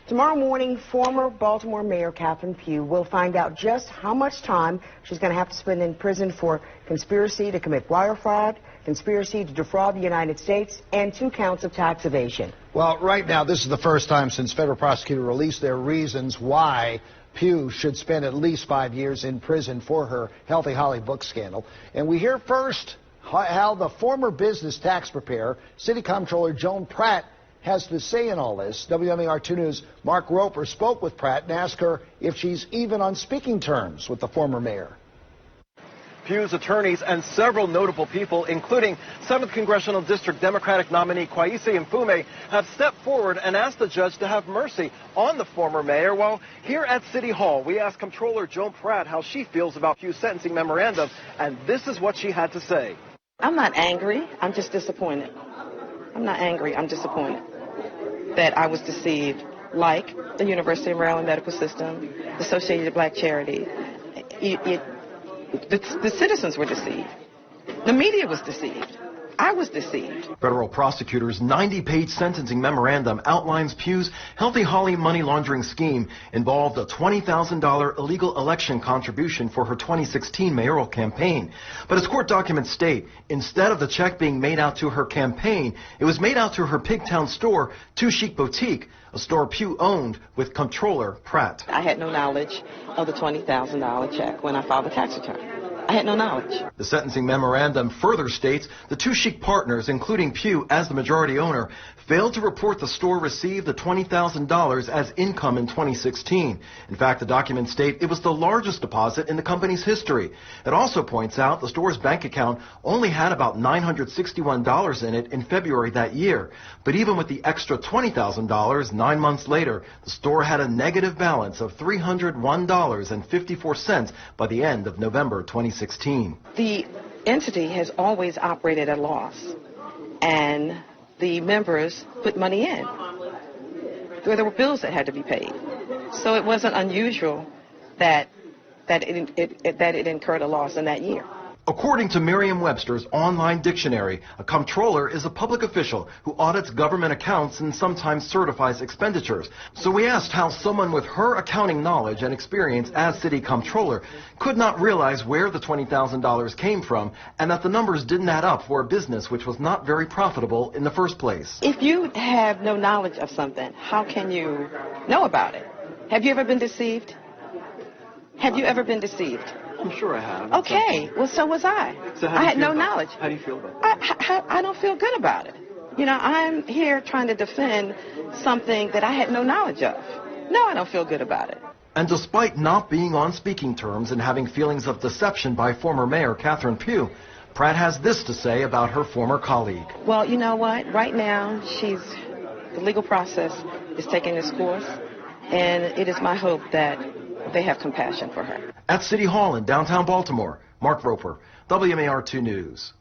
Tomorrow morning, former Baltimore Mayor Catherine Pugh will find out just how much time she's going to have to spend in prison for conspiracy to commit wire fraud, conspiracy to defraud the United States, and 2 counts of tax evasion. Well, right now, this is the first time since federal prosecutors released their reasons why Pugh should spend at least 5 years in prison for her Healthy Holly book scandal. And we hear first how the former business tax preparer, City Comptroller Joan Pratt, has to say in all this. WMAR 2 News' Mark Roper spoke with Pratt and asked her if she's even on speaking terms with the former mayor. Pugh's attorneys and several notable people, including 7th Congressional District Democratic nominee Kwesi Mfume, have stepped forward and asked the judge to have mercy on the former mayor. Well, here at City Hall, we asked Comptroller Joan Pratt how she feels about Pugh's sentencing memorandum, and this is what she had to say. I'm not angry. I'm just disappointed. I'm not angry. I'm disappointed that I was deceived, like the University of Maryland Medical System, the Associated Black Charity. The citizens were deceived. The media was deceived. I was deceived. Federal prosecutors' 90-page sentencing memorandum outlines Pugh's Healthy Holly money laundering scheme involved a $20,000 illegal election contribution for her 2016 mayoral campaign. But as court documents state, instead of the check being made out to her campaign, it was made out to her Pigtown store, Too Chic Boutique, a store Pugh owned with Comptroller Pratt. I had no knowledge of the $20,000 check when I filed the tax return. I had no knowledge. The sentencing memorandum further states the 2 Chic partners, including Pugh as the majority owner, failed to report the store received the $20,000 as income in 2016. In fact, the documents state it was the largest deposit in the company's history. It also points out the store's bank account only had about $961 in it in February that year. But even with the extra $20,000, 9 months later, the store had a negative balance of $301.54 by the end of November 2016. The entity has always operated at a loss, and the members put money in. There were bills that had to be paid, so it wasn't unusual that it incurred a loss in that year. According to Merriam-Webster's online dictionary, a comptroller is a public official who audits government accounts and sometimes certifies expenditures. So we asked how someone with her accounting knowledge and experience as city comptroller could not realize where the $20,000 came from and that the numbers didn't add up for a business which was not very profitable in the first place. If you have no knowledge of something, how can you know about it? Have you ever been deceived? Have you ever been deceived? I'm sure I have. Okay, well, so was I. So I had no knowledge. How do you feel about it? I don't feel good about it. You know, I'm here trying to defend something that I had no knowledge of. No, I don't feel good about it. And despite not being on speaking terms and having feelings of deception by former Mayor Catherine Pugh, Pratt has this to say about her former colleague. Well, you know what? Right now, the legal process is taking its course, and it is my hope that they have compassion for her. At City Hall in downtown Baltimore, Mark Roper, WMAR 2 News.